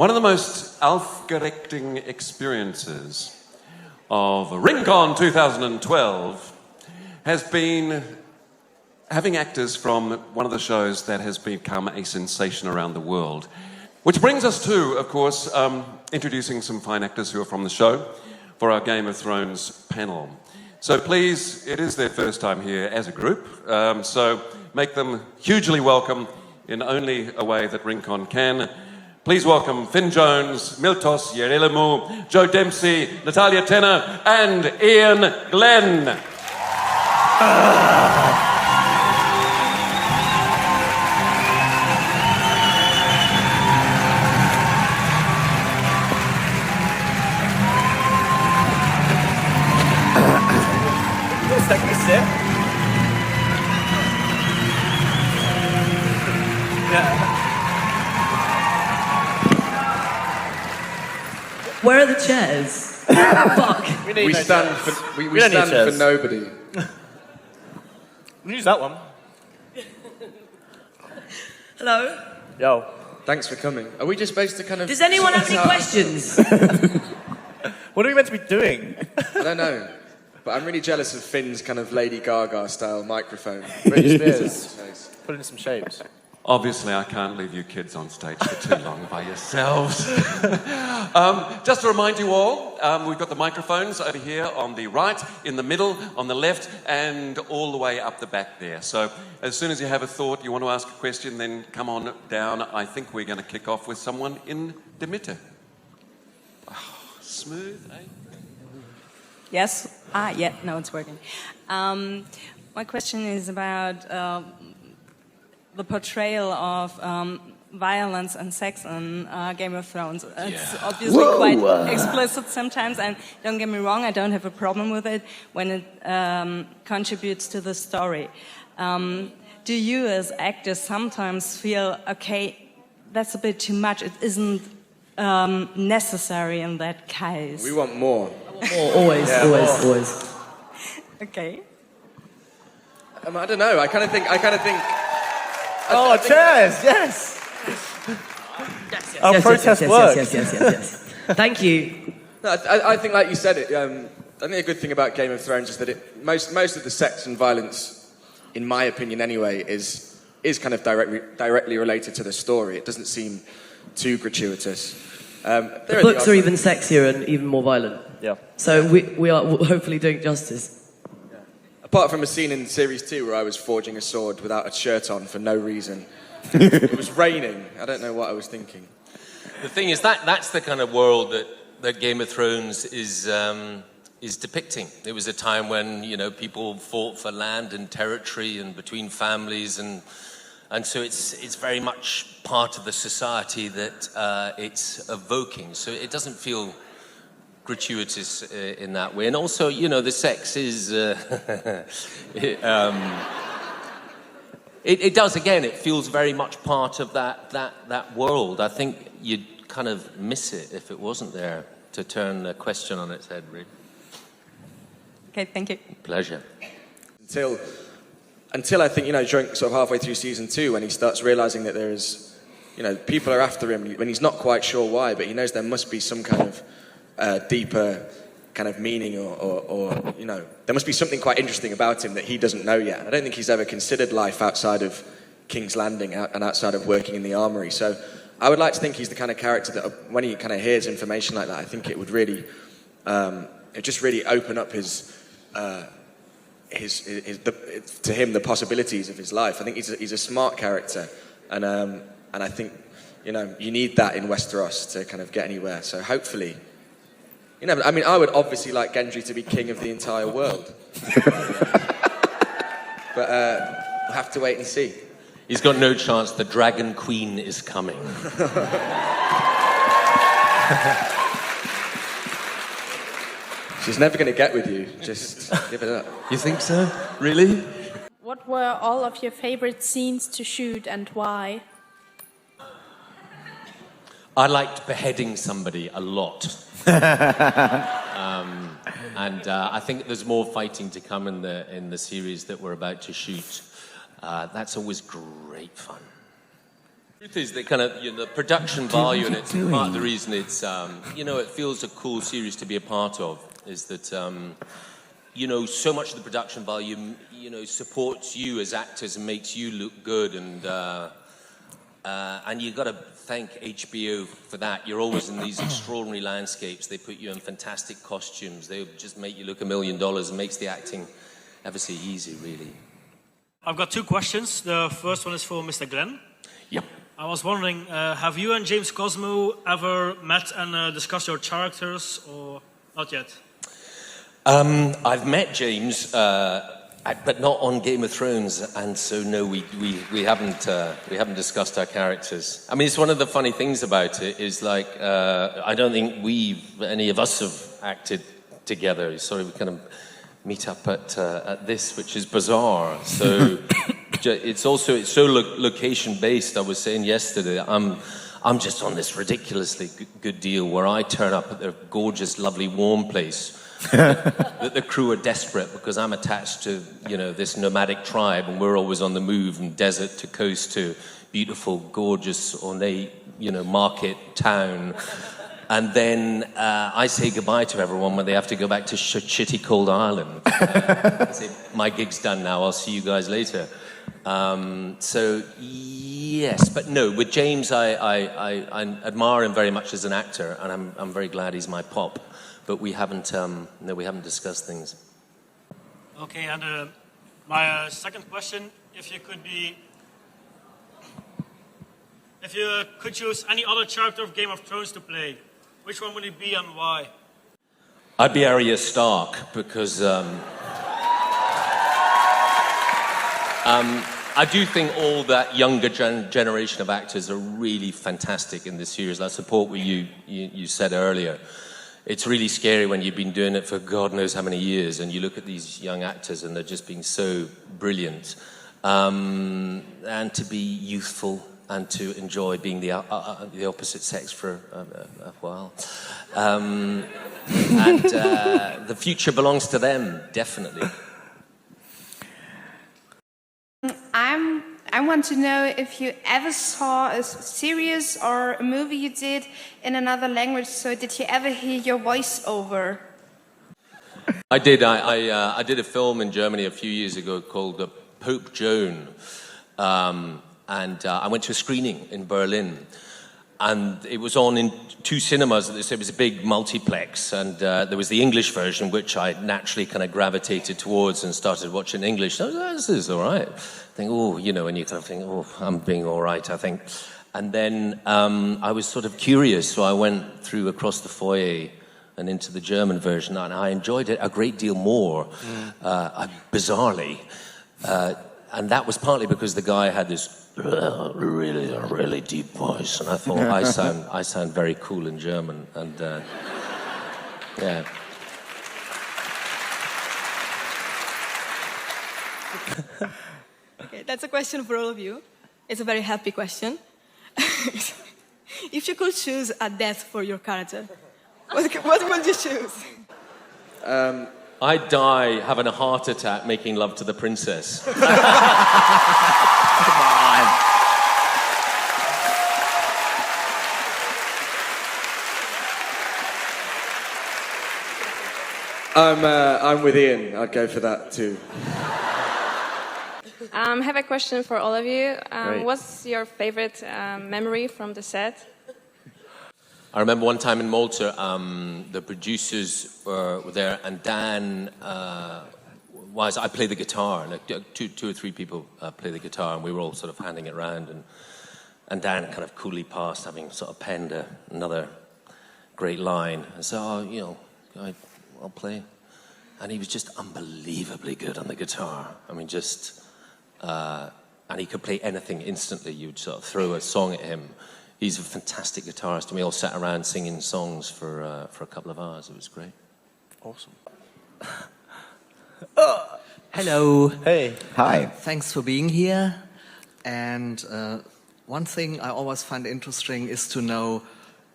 One of the most aufgeregting experiences of Rincon 2012 has been having actors from one of the shows that has become a sensation around the world. Which brings us to, of course, introducing some fine actors who are from the show for our Game of Thrones panel. So please, it is their first time here as a group, so make them hugely welcome in only a way that Rincon can. Please welcome Finn Jones, Miltos Yerelemu, Joe Dempsey, Natalia Tenner, and Ian Glenn. Take a sip. Yeah. Where are the chairs? Fuck. We stand for nobody. We use that one. Hello? Yo. Thanks for coming. Are we just supposed to kind of... Does anyone have any questions? What are we meant to be doing? I don't know. But I'm really jealous of Finn's kind of Lady Gaga style microphone. Britney Spears. Put in some shapes. Obviously, I can't leave you kids on stage for too long by yourselves. Just to remind you all, we've got the microphones over here on the right, in the middle, on the left, and all the way up the back there. So as soon as you have a thought, you want to ask a question, then come on down. I think we're going to kick off with someone in the mitte. Oh, smooth, eh? Yes. Yeah, no, it's working. My question is about the portrayal of violence and sex in Game of Thrones. It's obviously quite explicit sometimes, and don't get me wrong, I don't have a problem with it when it contributes to the story. Do you as actors sometimes feel, okay, that's a bit too much, it isn't necessary in that case? We want more. Always. Okay. I don't know. I kind of think. Oh, chairs! Yes. Our protest works. Yes. Thank you. No, I think, like you said, I think a good thing about Game of Thrones is that most of the sex and violence, in my opinion anyway, is kind of directly related to the story. It doesn't seem too gratuitous. The books are even sexier and even more violent. Yeah. So we are hopefully doing justice. Yeah. Apart from a scene in Series 2 where I was forging a sword without a shirt on for no reason. It was raining. I don't know what I was thinking. The thing is, that's the kind of world that Game of Thrones is depicting. It was a time when, you know, people fought for land and territory and between families, and so it's very much part of the society that it's evoking. So it doesn't feel gratuitous in that way. And also, you know, the sex is... It does, again, it feels very much part of that world. I think you'd kind of miss it if it wasn't there, to turn the question on its head, really. Okay, thank you. Pleasure. Until I think, you know, during sort of halfway through season 2, when he starts realising that there is, you know, people are after him, when he's not quite sure why, but he knows there must be some kind of deeper kind of meaning or, you know, there must be something quite interesting about him that he doesn't know yet. I don't think he's ever considered life outside of King's Landing and outside of working in the armory. So I would like to think he's the kind of character that when he kind of hears information like that, I think it would really, it just really open up to him the possibilities of his life. I think he's a smart character, and I think, you know, you need that in Westeros to kind of get anywhere. So hopefully, you know, I mean, I would obviously like Gendry to be king of the entire world, but we'll have to wait and see. He's got no chance. The Dragon Queen is coming. She's never going to get with you. Just give it up. You think so? Really? What were all of your favorite scenes to shoot and why? I liked beheading somebody a lot. And I think there's more fighting to come in the series that we're about to shoot. That's always great fun. The truth is that kind of the production value, and it's part of the reason it's it feels a cool series to be a part of, is that so much of the production value supports you as actors and makes you look good, and you've got to thank HBO for that. You're always in these extraordinary landscapes. They put you in fantastic costumes. They just make you look $1 million and makes the acting ever so easy, really. I've got two questions. The first one is for Mr. Glenn. Yep. I was wondering, have you and James Cosmo ever met and discussed your characters, or not yet? I've met James, but not on Game of Thrones, and so no, we haven't discussed our characters. I mean, it's one of the funny things about it is like I don't think any of us have acted together. Sort of kind of meet up at this, which is bizarre. So it's so location based. I was saying yesterday, I'm just on this ridiculously good deal where I turn up at their gorgeous, lovely, warm place. that the crew are desperate because I'm attached to this nomadic tribe, and we're always on the move from desert to coast to beautiful, gorgeous, ornate market town. And then I say goodbye to everyone when they have to go back to shitty cold Ireland. I say, my gig's done now, I'll see you guys later. So yes, but no, with James I admire him very much as an actor, and I'm very glad he's my pop. But we haven't discussed things. Okay, and my second question: if you could choose any other character of Game of Thrones to play, which one would it be and why? I'd be Arya Stark because I do think all that younger generation of actors are really fantastic in this series. I support what you said earlier. It's really scary when you've been doing it for God knows how many years, and you look at these young actors and they're just being so brilliant. And to be youthful and to enjoy being the opposite sex for a while. And the future belongs to them, definitely. I want to know if you ever saw a series or a movie you did in another language. So did you ever hear your voice over? I did. I did a film in Germany a few years ago called Pope Joan. And I went to a screening in Berlin. And it was on in 2 cinemas. It was a big multiplex. And there was the English version, which I naturally kind of gravitated towards and started watching English. So this is all right. I think, and you kind of think, I'm being all right, I think. And then I was sort of curious, so I went through across the foyer and into the German version, and I enjoyed it a great deal more, bizarrely. And that was partly because the guy had this really deep voice, and I thought, I sound very cool in German, and yeah. Okay, that's a question for all of you. It's a very happy question. If you could choose a death for your character, what would you choose? I'd die having a heart attack making love to the princess. Come on. I'm with Ian. I'd go for that too. I have a question for all of you. What's your favorite memory from the set? I remember one time in Malta, the producers were there, and Dan I play the guitar. Like two or three people play the guitar, and we were all sort of handing it around, and Dan kind of coolly passed, having sort of penned another great line, and so I'll play, and he was just unbelievably good on the guitar. I mean, and he could play anything instantly. You'd sort of throw a song at him. He's a fantastic guitarist, and we all sat around singing songs for a couple of hours. It was great. Awesome. Hello. Hey. Hi. Thanks for being here. And one thing I always find interesting is to know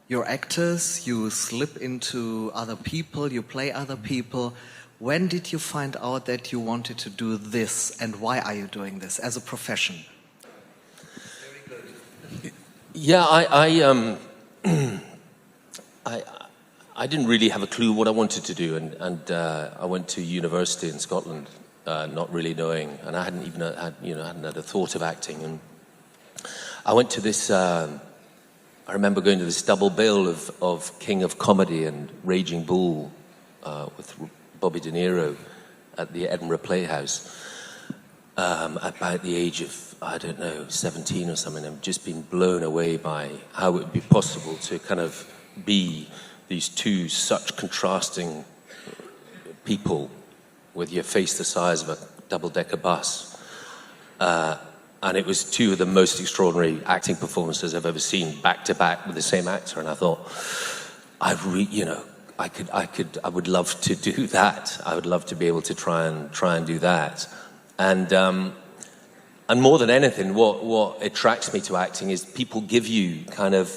your actors. You slip into other people, you play other people. When did you find out that you wanted to do this, and why are you doing this as a profession? Very good. Yeah, I didn't really have a clue what I wanted to do, and I went to university in Scotland, not really knowing, and I hadn't even hadn't had a thought of acting. And I went to this. I remember going to this double bill of King of Comedy and Raging Bull with Bobby De Niro at the Edinburgh Playhouse about the age of, I don't know, 17 or something. I've just been blown away by how it would be possible to kind of be these two such contrasting people with your face the size of a double-decker bus. And it was two of the most extraordinary acting performances I've ever seen, back to back with the same actor. And I thought, I would love to do that. I would love to be able to try and do that. And more than anything, what attracts me to acting is people give you kind of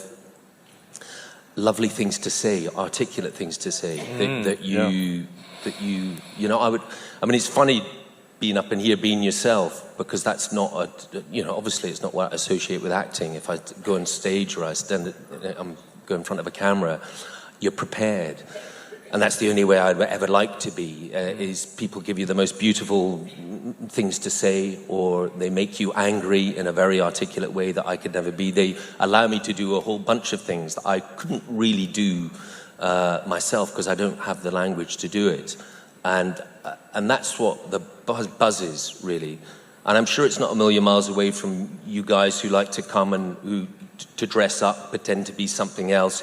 lovely things to say, articulate things to say that you it's funny being up in here being yourself, because that's not obviously it's not what I associate with acting. If I go on stage or I'm go in front of a camera, you're prepared. And that's the only way I'd ever like to be, is people give you the most beautiful things to say, or they make you angry in a very articulate way that I could never be. They allow me to do a whole bunch of things that I couldn't really do myself, because I don't have the language to do it. And that's what the buzz is, really. And I'm sure it's not a million miles away from you guys who like to come and to dress up, pretend to be something else.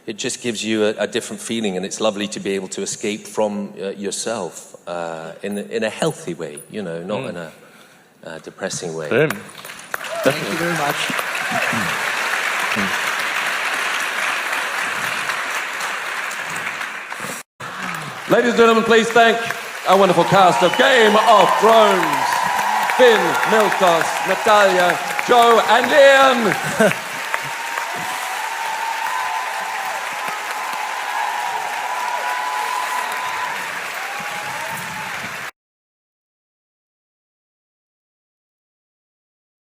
It just gives you a different feeling, and it's lovely to be able to escape from yourself in a healthy way, not in a depressing way. Boom. Thank you very much. Ladies and gentlemen, please thank our wonderful cast of Game of Thrones. Finn, Miltos, Natalia, Joe and Liam.